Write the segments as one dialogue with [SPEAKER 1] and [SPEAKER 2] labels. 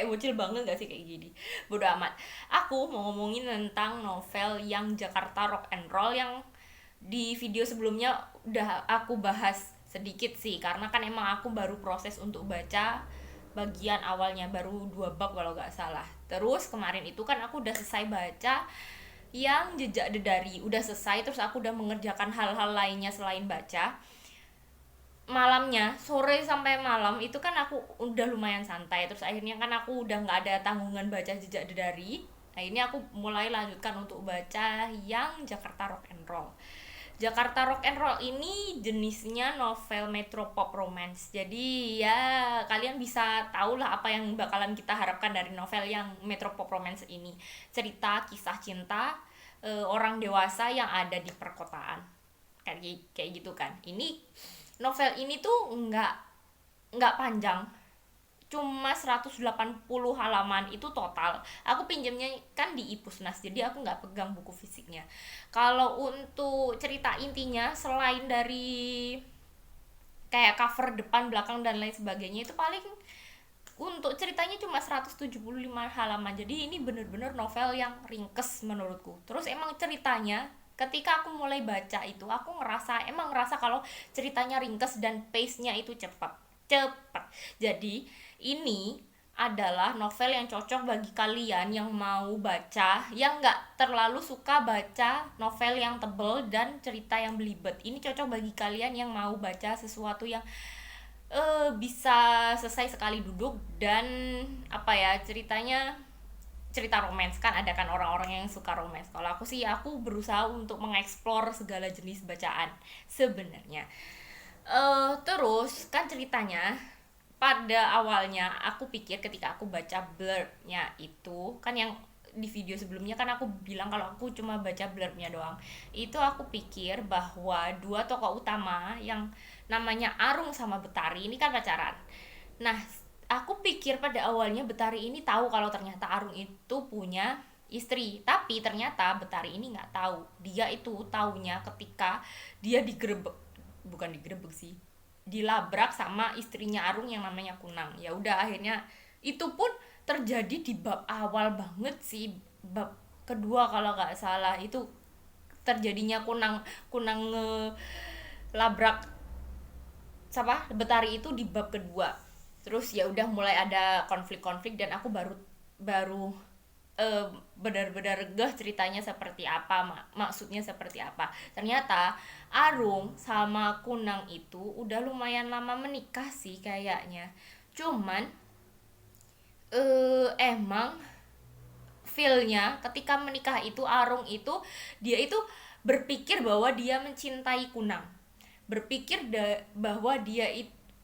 [SPEAKER 1] kayak bocil banget gak sih kayak gini. Bodo amat. Aku mau ngomongin tentang novel yang Jakarta Rock and Roll yang di video sebelumnya udah aku bahas sedikit sih, karena kan emang aku baru proses untuk baca bagian awalnya, baru 2 bab kalau nggak salah. Terus kemarin itu kan aku udah selesai baca yang Jejak Dedari, udah selesai, terus aku udah mengerjakan hal-hal lainnya selain baca. Malamnya, sore sampai malam itu kan aku udah lumayan santai, terus akhirnya kan aku udah nggak ada tanggungan baca Jejak Dedari. Akhirnya aku mulai lanjutkan untuk baca yang Jakarta Rock and Roll. Jakarta Rock and Roll ini jenisnya novel metropop romance. Jadi ya kalian bisa tahu lah apa yang bakalan kita harapkan dari novel yang metropop romance ini. Cerita kisah cinta orang dewasa yang ada di perkotaan. Kayak gitu kan. Ini novel ini tuh nggak panjang, cuma 180 halaman itu total. Aku pinjamnya kan di Ipusnas, jadi aku nggak pegang buku fisiknya. Kalau untuk cerita intinya, selain dari kayak cover depan belakang dan lain sebagainya, itu paling untuk ceritanya cuma 175 halaman. Jadi ini bener-bener novel yang ringkes menurutku. Terus emang ceritanya ketika aku mulai baca itu aku ngerasa kalau ceritanya ringkes dan pace-nya itu cepat. Jadi ini adalah novel yang cocok bagi kalian yang mau baca, yang nggak terlalu suka baca novel yang tebel dan cerita yang belibet. Ini cocok bagi kalian yang mau baca sesuatu yang bisa selesai sekali duduk, dan apa ya, ceritanya cerita romance. Kan ada kan orang-orang yang suka romance. Kalau aku sih, aku berusaha untuk mengeksplor segala jenis bacaan sebenarnya. Terus kan ceritanya, pada awalnya aku pikir ketika aku baca blurbnya itu kan, yang di video sebelumnya kan aku bilang kalau aku cuma baca blurbnya doang, itu aku pikir bahwa dua tokoh utama yang namanya Arung sama Betari ini kan pacaran. Nah, aku pikir pada awalnya Betari ini tahu kalau ternyata Arung itu punya istri, tapi ternyata Betari ini nggak tahu. Dia itu taunya ketika dia digerebek, bukan digerebek sih, dilabrak sama istrinya Arung yang namanya Kunang. Ya udah, akhirnya itu pun terjadi di bab awal banget sih, bab kedua kalau nggak salah. Itu terjadinya Kunang Kunang labrak siapa Betari itu di bab kedua. Terus ya udah mulai ada konflik-konflik, dan aku baru baru eh, benar-benar gah ceritanya seperti apa, maksudnya seperti apa. Ternyata Arung sama Kunang itu udah lumayan lama menikah sih kayaknya. Cuman emang feelnya ketika menikah itu, Arung itu dia itu berpikir bahwa dia mencintai Kunang, berpikir bahwa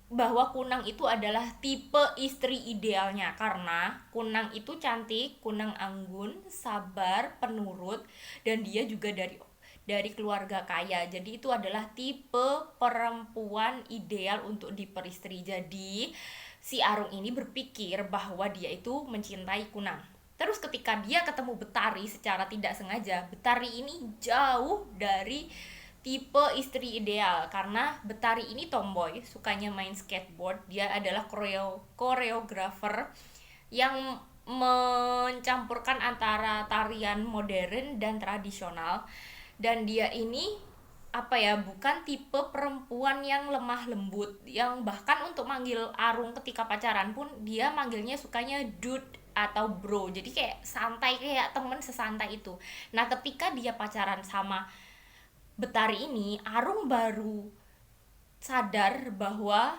[SPEAKER 1] bahwa Kunang itu adalah tipe istri idealnya, karena Kunang itu cantik, Kunang anggun, sabar, penurut, dan dia juga dari keluarga kaya. Jadi itu adalah tipe perempuan ideal untuk diperistri. Jadi si Arung ini berpikir bahwa dia itu mencintai Kunang. Terus ketika dia ketemu Betari secara tidak sengaja, Betari ini jauh dari tipe istri ideal, karena Betari ini tomboy, sukanya main skateboard. Dia adalah koreografer yang mencampurkan antara tarian modern dan tradisional. Dan dia ini apa ya, bukan tipe perempuan yang lemah lembut, yang bahkan untuk manggil Arung ketika pacaran pun dia manggilnya sukanya dude atau bro, jadi kayak santai, kayak temen sesantai itu. Nah, ketika dia pacaran sama Betari ini, Arung baru sadar bahwa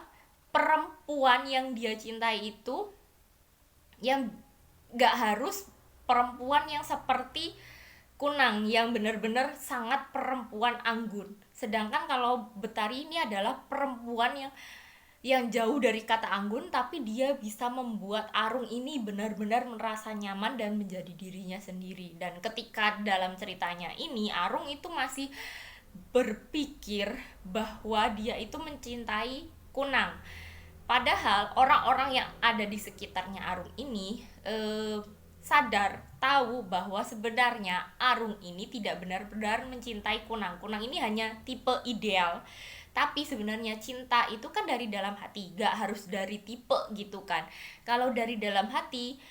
[SPEAKER 1] perempuan yang dia cintai itu yang gak harus perempuan yang seperti Kunang, yang benar-benar sangat perempuan anggun. Sedangkan kalau Betari ini adalah perempuan yang jauh dari kata anggun, tapi dia bisa membuat Arung ini benar-benar merasa nyaman dan menjadi dirinya sendiri. Dan ketika dalam ceritanya ini, Arung itu masih berpikir bahwa dia itu mencintai Kunang. Padahal orang-orang yang ada di sekitarnya Arung ini sadar, tahu bahwa sebenarnya Arung ini tidak benar-benar mencintai Kunang. Kunang ini hanya tipe ideal, Tapi sebenarnya cinta itu kan dari dalam hati, gak harus dari tipe gitu kan. Kalau dari dalam hati,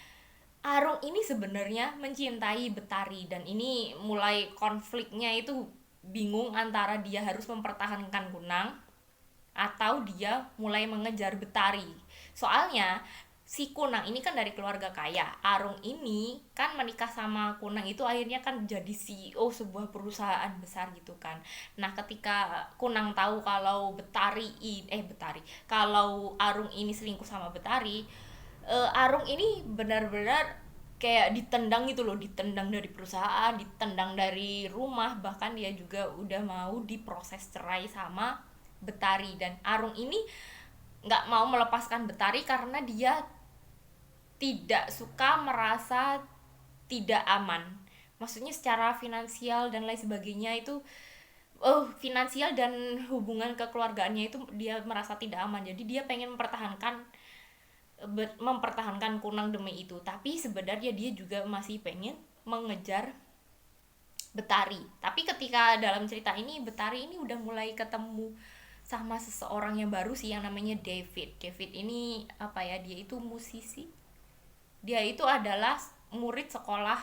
[SPEAKER 1] Arung ini sebenarnya mencintai Betari, dan ini mulai konfliknya itu bingung antara dia harus mempertahankan Kunang atau dia mulai mengejar Betari. Soalnya si Kunang ini kan dari keluarga kaya. Arung ini kan menikah sama Kunang itu akhirnya kan jadi CEO sebuah perusahaan besar gitu kan. Nah, ketika Kunang tahu kalau Betari, kalau Arung ini selingkuh sama Betari, Arung ini benar-benar kayak ditendang gitu loh, ditendang dari perusahaan, ditendang dari rumah, bahkan dia juga udah mau diproses cerai sama Betari. Dan Arung ini nggak mau melepaskan Betari karena dia tidak suka merasa tidak aman, maksudnya secara finansial dan lain sebagainya itu, finansial dan hubungan kekeluargaannya itu dia merasa tidak aman, jadi dia pengen mempertahankan Kunang demi itu. Tapi sebenarnya dia juga masih pengen mengejar Betari. Tapi ketika dalam cerita ini Betari ini udah mulai ketemu sama seseorang yang baru sih, yang namanya David. David ini apa ya, dia itu musisi. Dia itu adalah murid sekolah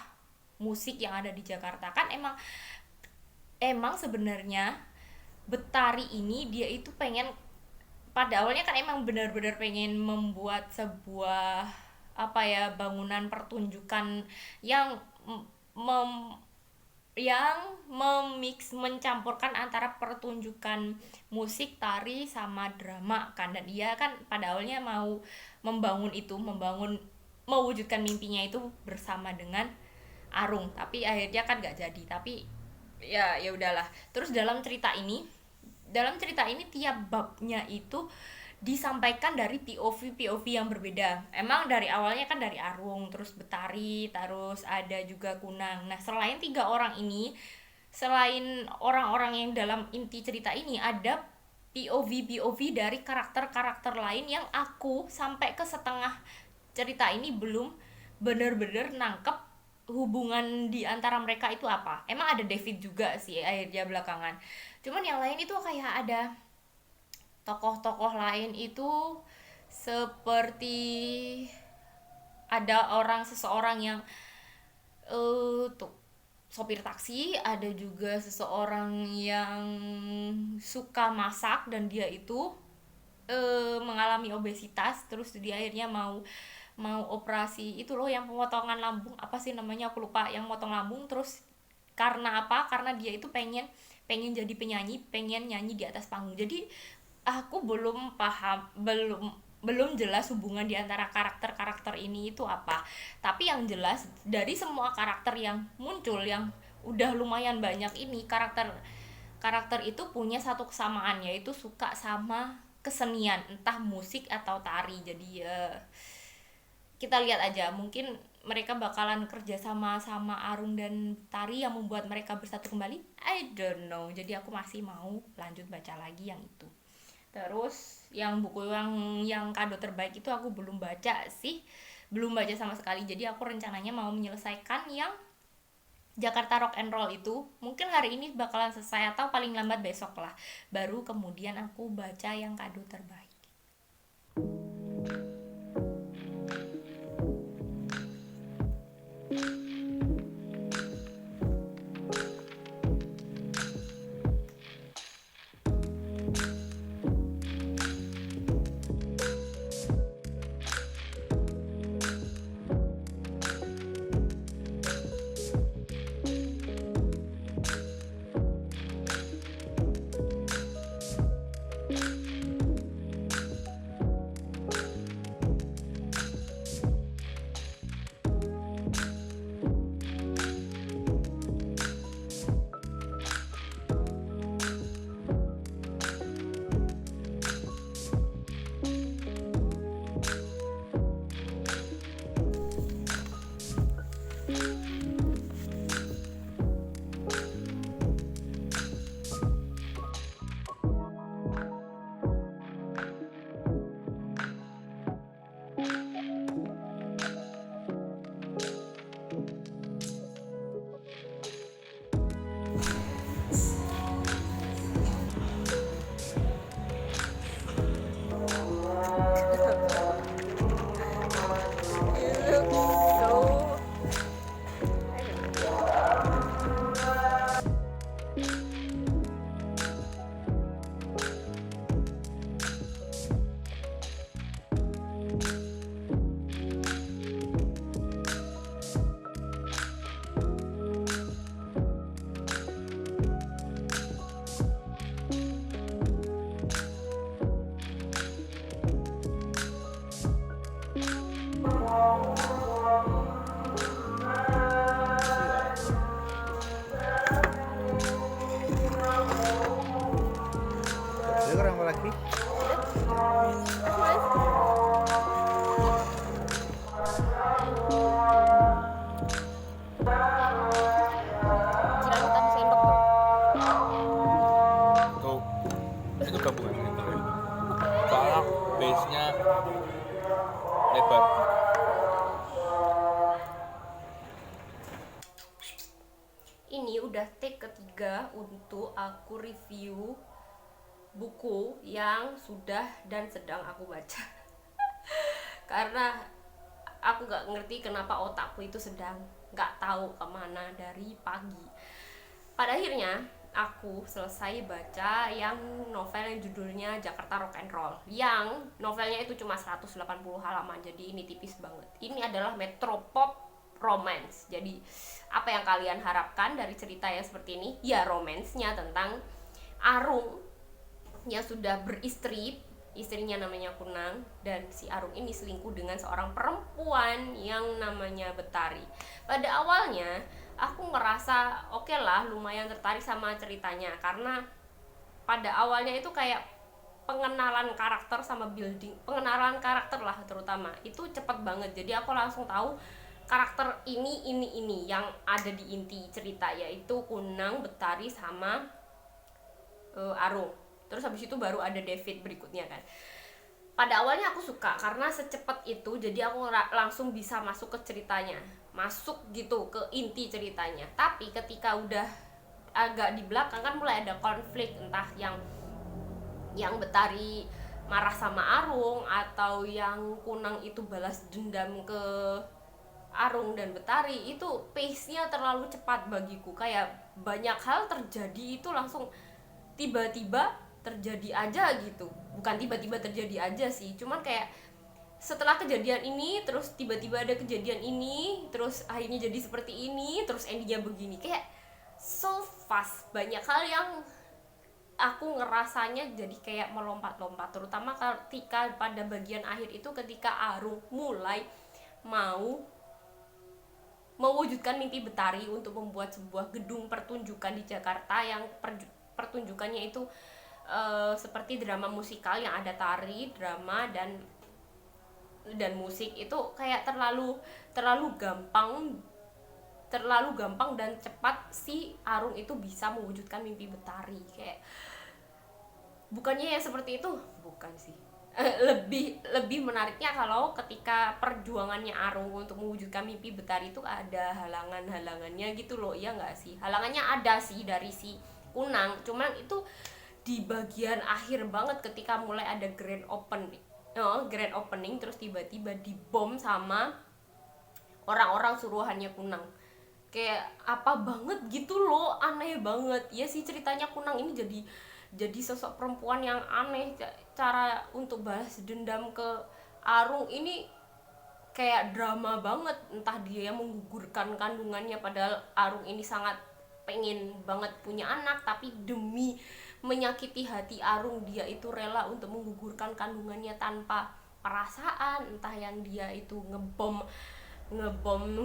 [SPEAKER 1] musik yang ada di Jakarta. Kan emang sebenarnya Betari ini dia itu pengen, pada awalnya kan emang benar-benar pengen membuat sebuah apa ya, bangunan pertunjukan yang mem yang mencampurkan antara pertunjukan musik, tari sama drama kan. Dan dia kan pada awalnya mau mewujudkan mimpinya itu bersama dengan Arung, tapi akhirnya kan gak jadi. Tapi ya udahlah. Terus dalam cerita ini tiap babnya itu disampaikan dari POV yang berbeda. Emang dari awalnya kan dari Arung, terus Betari, terus ada juga Kunang. Nah, selain orang-orang yang dalam inti cerita ini, ada POV dari karakter-karakter lain yang aku sampai ke setengah cerita ini belum bener-bener nangkep hubungan di antara mereka itu apa. Emang ada David juga sih akhirnya belakangan. Cuman yang lain itu kayak ada tokoh-tokoh lain itu, seperti ada seseorang yang tuh sopir taksi, ada juga seseorang yang suka masak dan dia itu mengalami obesitas, terus dia akhirnya mau operasi itu loh, yang pemotongan lambung, apa sih namanya aku lupa, yang motong lambung. Terus karena apa, karena dia itu pengen jadi penyanyi, pengen nyanyi di atas panggung. Jadi aku belum paham, belum jelas hubungan di antara karakter-karakter ini itu apa. Tapi yang jelas dari semua karakter yang muncul, yang udah lumayan banyak ini, karakter itu punya satu kesamaan, yaitu suka sama kesenian, entah musik atau tari. Jadi kita lihat aja, mungkin mereka bakalan kerja sama Arung dan Tari yang membuat mereka bersatu kembali. I don't know. Jadi aku masih mau lanjut baca lagi yang itu. Terus yang buku yang kado terbaik itu aku belum baca sih, belum baca sama sekali. Jadi aku rencananya mau menyelesaikan yang Jakarta Rock and Roll itu. Mungkin hari ini bakalan selesai atau paling lambat besok lah. Baru kemudian aku baca yang kado terbaik.
[SPEAKER 2] lebar.
[SPEAKER 3] Ini udah take ketiga untuk aku review buku yang sudah dan sedang aku baca. Karena aku gak ngerti kenapa otakku itu sedang gak tahu kemana dari pagi. Pada akhirnya aku selesai baca yang novel yang judulnya Jakarta Rock and Roll, yang novelnya itu cuma 180 halaman, jadi ini tipis banget. Ini adalah metropop romance. Jadi apa yang kalian harapkan dari cerita yang seperti ini? Ya, romansnya tentang Arung yang sudah beristri, istrinya namanya Kunang, dan si Arung ini selingkuh dengan seorang perempuan yang namanya Betari. Pada awalnya aku ngerasa oke lah, lumayan tertarik sama ceritanya, karena pada awalnya itu kayak pengenalan karakter sama building, pengenalan karakter lah terutama, itu cepet banget. Jadi aku langsung tahu karakter ini yang ada di inti cerita, yaitu Kunang, Betari, sama Arung. Terus habis itu baru ada David berikutnya kan. Pada awalnya aku suka karena secepat itu, jadi aku langsung bisa masuk ke ceritanya, masuk gitu ke inti ceritanya. Tapi ketika udah agak di belakang kan mulai ada konflik, entah yang Betari marah sama Arung, atau yang Kunang itu balas dendam ke Arung dan Betari. Itu pace-nya terlalu cepat bagiku, kayak banyak hal terjadi itu langsung tiba-tiba terjadi aja gitu. Bukan tiba-tiba terjadi aja sih, cuman kayak setelah kejadian ini terus tiba-tiba ada kejadian ini, terus akhirnya jadi seperti ini, terus endingnya begini. Kayak so fast, banyak hal yang aku ngerasanya jadi kayak melompat-lompat, terutama ketika pada bagian akhir itu, ketika Arung mulai mau mewujudkan mimpi Betari untuk membuat sebuah gedung pertunjukan di Jakarta, yang pertunjukannya itu seperti drama musikal yang ada tari, drama, dan musik. Itu kayak terlalu gampang dan cepat si Arung itu bisa mewujudkan mimpi Betari. Kayak bukannya ya seperti itu, bukan sih. Lebih menariknya kalau ketika perjuangannya Arung untuk mewujudkan mimpi Betari itu ada halangannya gitu loh. Iya nggak sih? Halangannya ada sih dari si Kunang, cuman itu di bagian akhir banget, ketika mulai ada grand opening terus tiba-tiba dibom sama orang-orang suruhannya Kunang. Kayak apa banget gitu loh, aneh banget. Ya sih, ceritanya Kunang ini jadi sosok perempuan yang aneh. Cara untuk balas dendam ke Arung ini kayak drama banget. Entah dia yang menggugurkan kandungannya, padahal Arung ini sangat pengen banget punya anak, tapi demi menyakiti hati Arung, dia itu rela untuk menggugurkan kandungannya tanpa perasaan. Entah yang dia itu ngebom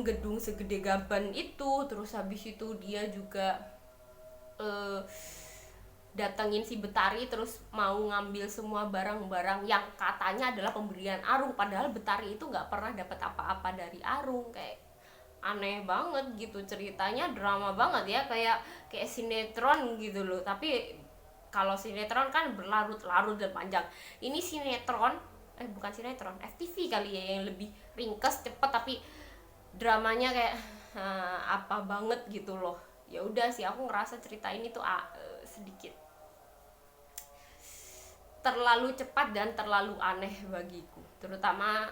[SPEAKER 3] gedung segede gaban itu, terus habis itu dia juga datengin si Betari, terus mau ngambil semua barang-barang yang katanya adalah pemberian Arung, padahal Betari itu nggak pernah dapat apa-apa dari Arung. Kayak aneh banget gitu ceritanya, drama banget ya, kayak sinetron gitu loh. Tapi kalau sinetron kan berlarut-larut dan panjang, ini sinetron bukan sinetron, FTV kali ya, yang lebih ringkas, cepet, tapi dramanya kayak apa banget gitu loh. Ya udah sih, aku ngerasa cerita ini tuh sedikit terlalu cepat dan terlalu aneh bagiku, terutama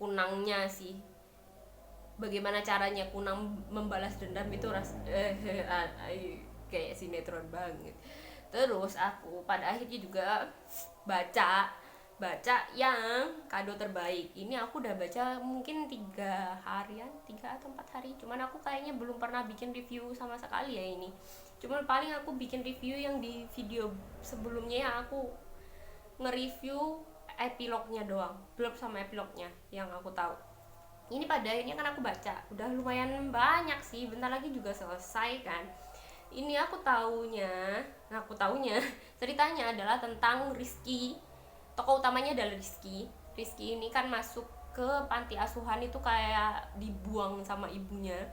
[SPEAKER 3] Kunangnya sih. Bagaimana caranya Kunang membalas dendam itu kayak sinetron banget. Terus aku pada akhirnya juga baca yang kado terbaik. Ini aku udah baca mungkin 3 atau 4 hari, cuman aku kayaknya belum pernah bikin review sama sekali ya ini. Cuman paling aku bikin review yang di video sebelumnya, yang aku nge-review epilognya doang, belum sama epilognya yang aku tahu. Ini pada akhirnya kan aku baca, udah lumayan banyak sih, bentar lagi juga selesai kan. Ini aku taunya ceritanya adalah tentang Rizky. Tokoh utamanya adalah Rizky ini kan masuk ke panti asuhan itu, kayak dibuang sama ibunya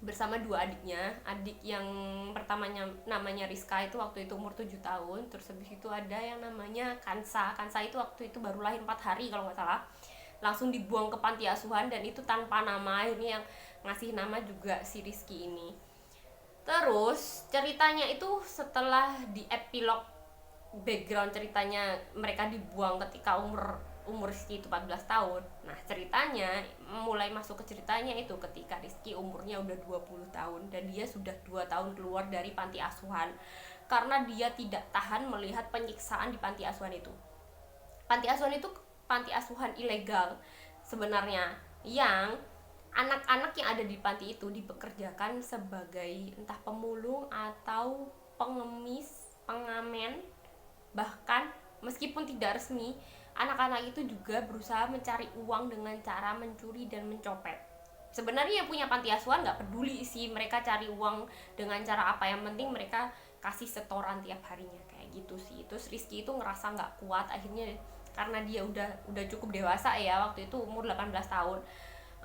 [SPEAKER 3] bersama 2 adiknya. Adik yang pertamanya namanya Rizka, itu waktu itu umur 7 tahun. Terus habis itu ada yang namanya Kansa itu waktu itu baru lahir 4 hari kalau nggak salah. langsung dibuang ke panti asuhan, dan itu tanpa nama. Akhirnya yang ngasih nama juga si Rizky ini. Terus ceritanya itu setelah di epilog background ceritanya mereka dibuang ketika umur Rizky itu 14 tahun. Nah, ceritanya mulai masuk ke ceritanya itu ketika Rizky umurnya udah 20 tahun dan dia sudah 2 tahun keluar dari panti asuhan karena dia tidak tahan melihat penyiksaan di panti asuhan itu. Panti asuhan itu panti asuhan ilegal sebenarnya, yang anak-anak yang ada di panti itu dipekerjakan sebagai entah pemulung atau pengemis, pengamen. Bahkan meskipun tidak resmi, anak-anak itu juga berusaha mencari uang dengan cara mencuri dan mencopet. Sebenarnya yang punya panti asuhan nggak peduli sih mereka cari uang dengan cara apa, yang penting mereka kasih setoran tiap harinya kayak gitu sih. Terus Rizky itu ngerasa nggak kuat, akhirnya karena dia udah cukup dewasa ya, waktu itu umur 18 tahun,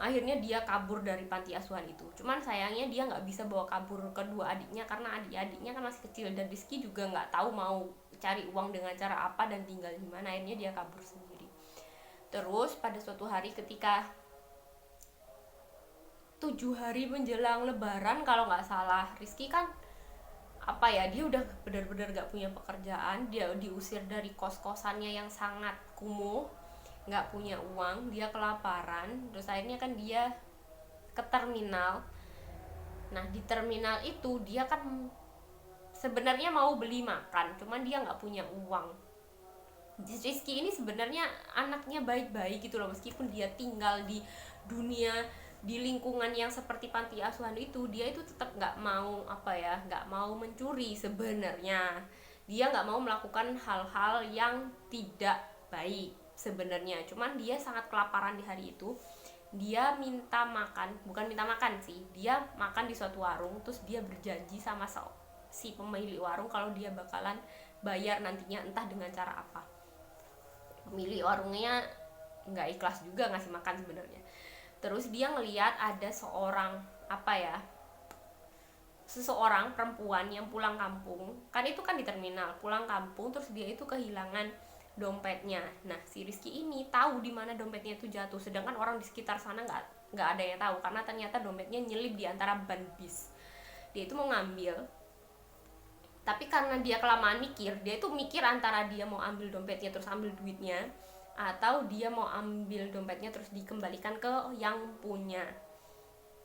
[SPEAKER 3] akhirnya dia kabur dari panti asuhan itu. Cuman sayangnya dia nggak bisa bawa kabur kedua adiknya karena adik-adiknya kan masih kecil, dan Rizky juga nggak tahu mau cari uang dengan cara apa dan tinggal di mana. Akhirnya dia kabur sendiri. Terus pada suatu hari ketika 7 hari menjelang lebaran kalau nggak salah, Rizky kan dia udah benar-benar gak punya pekerjaan, dia diusir dari kos-kosannya yang sangat kumuh, nggak punya uang, dia kelaparan. Terus akhirnya kan dia ke terminal. Nah, di terminal itu dia kan sebenarnya mau beli makan, cuman dia nggak punya uang. Rizky ini sebenarnya anaknya baik-baik gitu loh, meskipun dia tinggal di dunia, di lingkungan yang seperti panti asuhan itu, dia itu tetap nggak mau nggak mau mencuri. Sebenarnya dia nggak mau melakukan hal-hal yang tidak baik sebenarnya, cuman dia sangat kelaparan di hari itu. Dia minta makan, bukan minta makan sih, dia makan di suatu warung. Terus dia berjanji sama si pemilik warung kalau dia bakalan bayar nantinya entah dengan cara apa. Pemilik warungnya nggak ikhlas juga ngasih makan sebenarnya. Terus dia ngelihat ada seseorang perempuan yang pulang kampung, kan itu kan di terminal, pulang kampung, terus dia itu kehilangan dompetnya. Nah, si Rizky ini tahu di mana dompetnya itu jatuh, sedangkan orang di sekitar sana nggak ada yang tahu karena ternyata dompetnya nyelip di antara ban bis. Dia itu mau ngambil, tapi karena dia kelamaan mikir, dia itu mikir antara dia mau ambil dompetnya terus ambil duitnya, atau dia mau ambil dompetnya terus dikembalikan ke yang punya.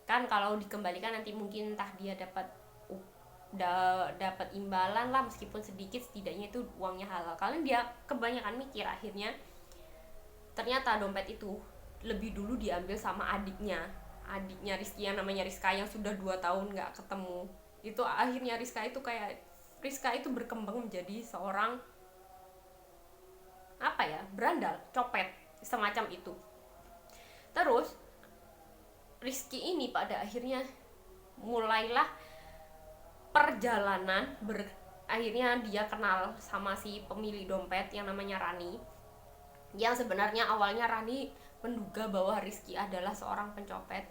[SPEAKER 3] Kan kalau dikembalikan nanti mungkin entah dia dapat imbalan lah, meskipun sedikit, setidaknya itu uangnya halal. Kalian dia kebanyakan mikir, akhirnya ternyata dompet itu lebih dulu diambil sama adiknya Rizky yang namanya Rizka, yang sudah 2 tahun nggak ketemu. Itu akhirnya Rizka itu berkembang menjadi seorang berandal, copet, semacam itu. Terus Rizky ini pada akhirnya mulailah perjalanan akhirnya dia kenal sama si pemilik dompet yang namanya Rani, yang sebenarnya awalnya Rani menduga bahwa Rizky adalah seorang pencopet.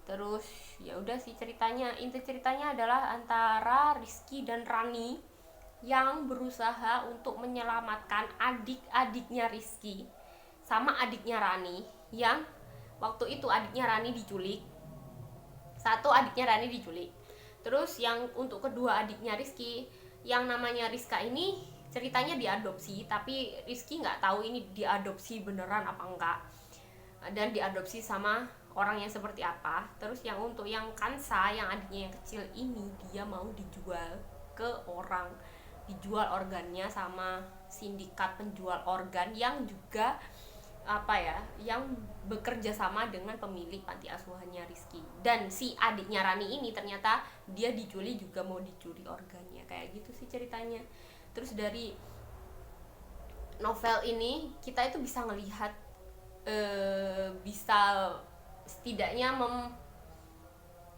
[SPEAKER 3] Terus ya udah sih ceritanya, inti ceritanya adalah antara Rizky dan Rani yang berusaha untuk menyelamatkan adik-adiknya Rizky sama adiknya Rani, yang waktu itu adiknya Rani diculik. Satu adiknya Rani diculik. Terus yang untuk kedua adiknya Rizky yang namanya Rizka ini ceritanya diadopsi, tapi Rizky nggak tahu ini diadopsi beneran apa enggak, dan diadopsi sama orang yang seperti apa. Terus yang untuk yang Kansa, yang adiknya yang kecil ini, dia mau dijual ke orang, dijual organnya sama sindikat penjual organ yang juga yang bekerja sama dengan pemilik panti asuhannya Rizky. Dan si adiknya Rani ini ternyata dia diculik juga, mau dicuri organnya, kayak gitu sih ceritanya. Terus dari novel ini kita itu bisa ngelihat bisa setidaknya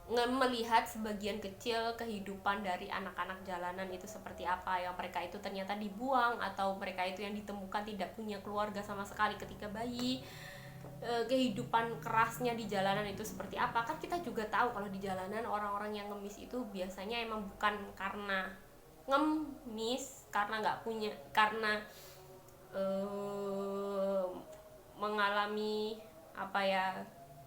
[SPEAKER 3] melihat sebagian kecil kehidupan dari anak-anak jalanan itu seperti apa, yang mereka itu ternyata dibuang atau mereka itu yang ditemukan tidak punya keluarga sama sekali ketika bayi. Kehidupan kerasnya di jalanan itu seperti apa. Kan kita juga tahu kalau di jalanan orang-orang yang ngemis itu biasanya emang bukan karena ngemis, karena nggak punya, karena mengalami apa ya,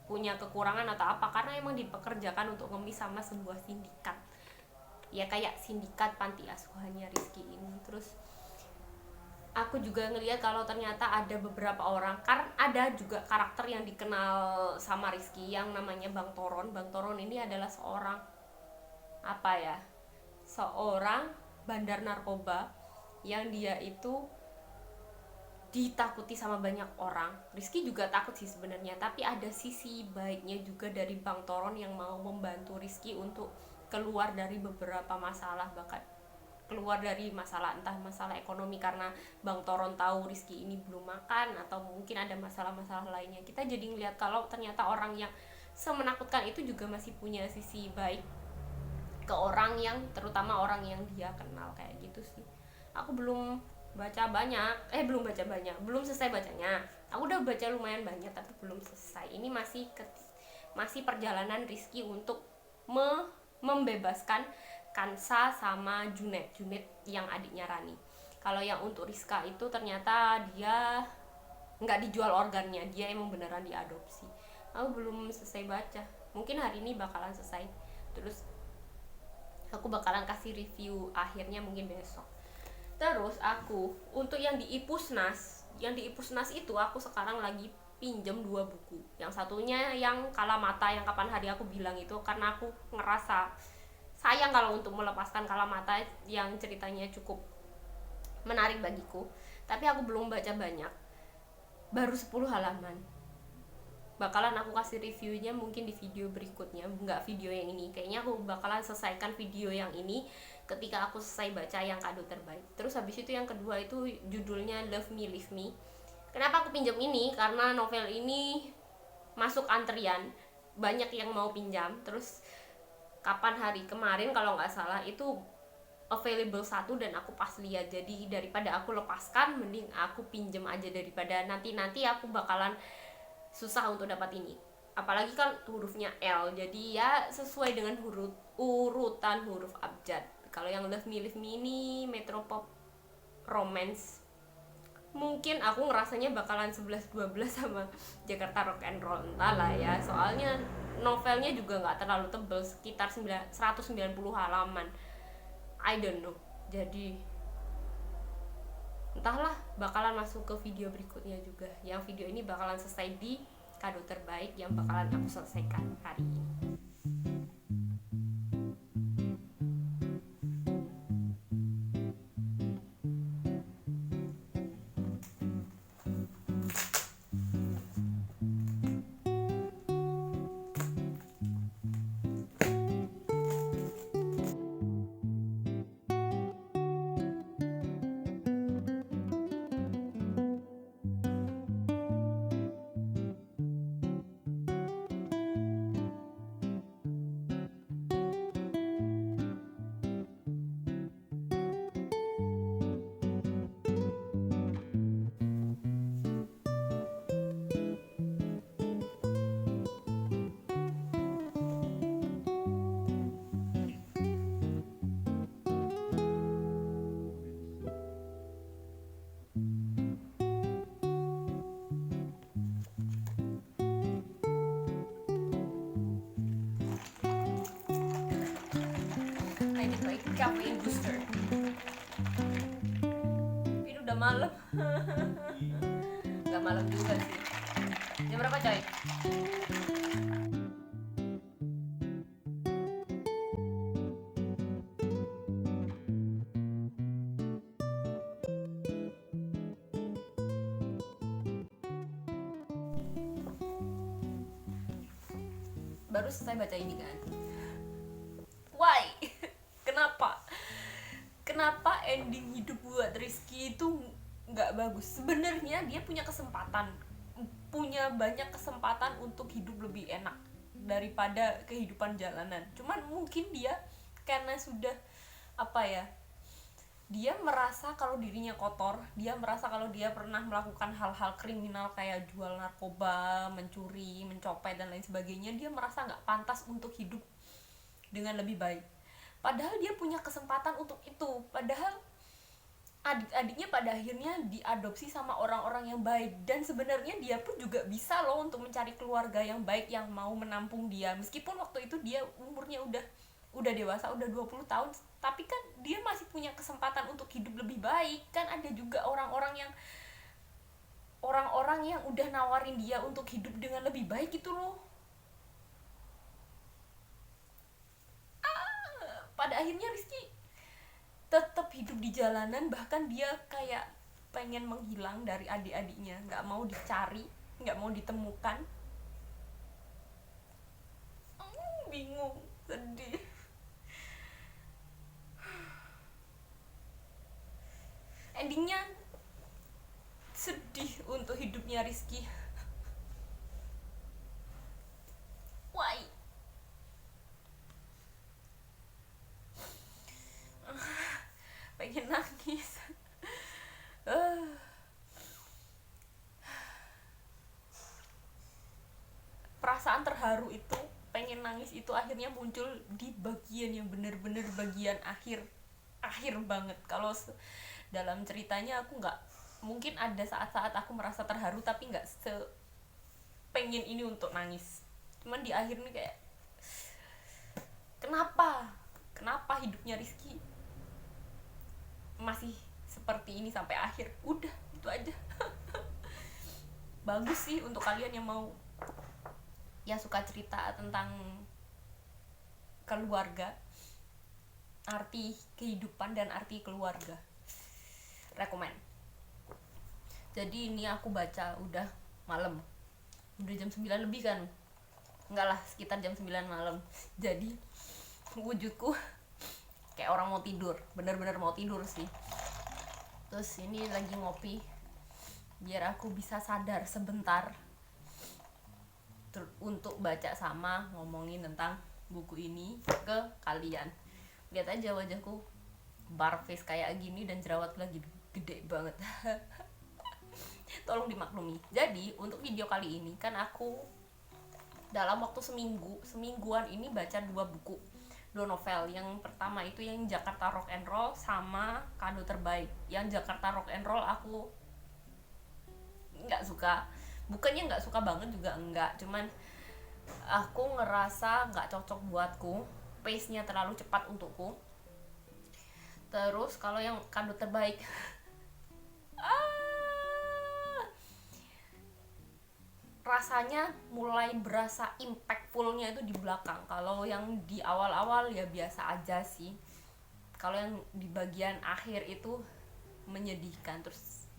[SPEAKER 3] punya kekurangan atau apa, karena emang dipekerjakan untuk ngemis sama sebuah sindikat ya, kayak sindikat panti asuhannya Rizky ini. Terus aku juga ngelihat kalau ternyata ada beberapa orang, karena ada juga karakter yang dikenal sama Rizky yang namanya Bang Toron. Bang Toron ini adalah seorang apa ya, seorang bandar narkoba yang dia itu ditakuti sama banyak orang. Rizky juga takut sih sebenarnya, tapi ada sisi baiknya juga dari Bang Toron yang mau membantu Rizky untuk keluar dari beberapa masalah, bahkan keluar dari masalah, entah masalah ekonomi karena Bang Toron tahu Rizky ini belum makan, atau mungkin ada masalah-masalah lainnya. Kita jadi ngeliat kalau ternyata orang yang semenakutkan itu juga masih punya sisi baik ke orang yang, terutama orang yang dia kenal, kayak gitu sih. Aku belum baca banyak, belum selesai bacanya. Aku udah baca lumayan banyak tapi belum selesai. Ini masih perjalanan Rizky untuk membebaskan Kansa sama Junet yang adiknya Rani. Kalau yang untuk Rizka itu ternyata dia nggak dijual organnya, dia emang beneran diadopsi. Aku belum selesai baca, mungkin hari ini bakalan selesai. Terus aku bakalan kasih review akhirnya mungkin besok. Terus aku untuk yang di Ipusnas itu aku sekarang lagi pinjem 2 buku. Yang satunya yang Kalamata yang kapan hari aku bilang itu, karena aku ngerasa sayang kalau untuk melepaskan Kalamata yang ceritanya cukup menarik bagiku. Tapi aku belum baca banyak, baru 10 halaman. Bakalan aku kasih reviewnya mungkin di video berikutnya, nggak video yang ini. Kayaknya aku bakalan selesaikan video yang ini ketika aku selesai baca yang Kado Terbaik. Terus habis itu yang kedua itu judulnya Love Me Leave Me. Kenapa aku pinjam ini? Karena novel ini masuk antrian, banyak yang mau pinjam. Terus kapan hari kemarin kalau nggak salah itu available 1 dan aku pas lihat. Jadi daripada aku lepaskan, mending aku pinjam aja, daripada nanti aku bakalan susah untuk dapat ini. Apalagi kan hurufnya L, jadi ya sesuai dengan urutan huruf abjad. Kalau yang Love Me Leave Me ini metropop romance, mungkin aku ngerasanya bakalan 11-12 sama Jakarta Rock and Roll, entahlah ya. Soalnya novelnya juga nggak terlalu tebal, sekitar 190 halaman. I don't know. Jadi entahlah, bakalan masuk ke video berikutnya juga. Yang video ini bakalan selesai di Kado Terbaik yang bakalan aku selesaikan hari ini. Ini baik caffeine booster. Ini udah malam. Gak malam juga sih. Jam berapa coy? Baru selesai baca ini kan. Why? Kenapa ending hidup buat Rizky itu nggak bagus? Sebenarnya dia punya banyak kesempatan untuk hidup lebih enak daripada kehidupan jalanan. Cuman mungkin dia karena sudah dia merasa kalau dirinya kotor, dia merasa kalau dia pernah melakukan hal-hal kriminal kayak jual narkoba, mencuri, mencopet dan lain sebagainya. Dia merasa nggak pantas untuk hidup dengan lebih baik. Padahal dia punya kesempatan untuk itu. Padahal adik-adiknya pada akhirnya diadopsi sama orang-orang yang baik, dan sebenarnya dia pun juga bisa loh untuk mencari keluarga yang baik yang mau menampung dia, meskipun waktu itu dia umurnya udah dewasa, udah 20 tahun, tapi kan dia masih punya kesempatan untuk hidup lebih baik. Kan ada juga orang-orang yang udah nawarin dia untuk hidup dengan lebih baik gitu loh. Pada akhirnya Rizky tetap hidup di jalanan, bahkan dia kayak pengen menghilang dari adik-adiknya, nggak mau dicari, nggak mau ditemukan. Bingung, sedih. Endingnya sedih untuk hidupnya Rizky. Why? Pengen nangis. Perasaan terharu itu, pengen nangis itu akhirnya muncul di bagian yang bener-bener bagian akhir banget. Kalau dalam ceritanya aku nggak, mungkin ada saat-saat aku merasa terharu tapi nggak pengen ini untuk nangis. Cuman di akhir nih kayak, kenapa hidupnya Rizky masih seperti ini sampai akhir. Udah itu aja. Bagus sih untuk kalian yang mau, yang suka cerita tentang keluarga, arti kehidupan dan arti keluarga, rekomen. Jadi ini aku baca udah malam, udah jam 9 lebih kan, enggak lah, sekitar jam 9 malam. Jadi wujudku kayak orang mau tidur, bener-bener mau tidur sih. Terus ini lagi ngopi biar aku bisa sadar sebentar untuk baca sama ngomongin tentang buku ini ke kalian. Lihat aja wajahku bar face kayak gini dan jerawat lagi gede banget. Tolong dimaklumi. Jadi untuk video kali ini kan aku dalam waktu semingguan ini baca 2 buku, 2 novel. Yang pertama itu yang Jakarta Rock and Roll sama Kado Terbaik. Yang Jakarta Rock and Roll aku nggak suka, bukannya nggak suka banget juga enggak, cuman aku ngerasa nggak cocok buatku, pace-nya terlalu cepat untukku. Terus kalau yang Kado Terbaik rasanya mulai berasa impactfulnya itu di belakang. Kalau yang di awal-awal ya biasa aja sih. Kalau yang di bagian akhir itu menyedihkan. Terus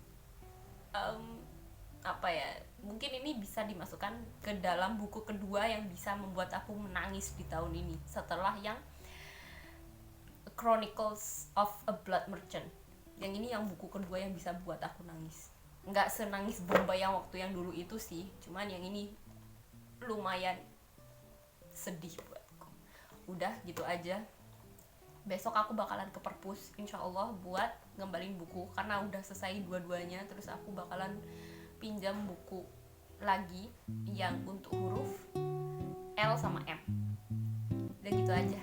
[SPEAKER 3] apa ya, mungkin ini bisa dimasukkan ke dalam buku kedua yang bisa membuat aku menangis di tahun ini setelah yang Chronicles of a Blood Merchant. Yang ini yang buku kedua yang bisa buat aku nangis. Nggak senangis Bombay yang waktu yang dulu itu sih, cuman yang ini lumayan sedih buatku. Udah gitu aja. Besok aku bakalan ke perpus insyaallah buat ngembalin buku karena udah selesai dua-duanya. Terus aku bakalan pinjam buku lagi yang untuk huruf L sama M. Udah gitu aja.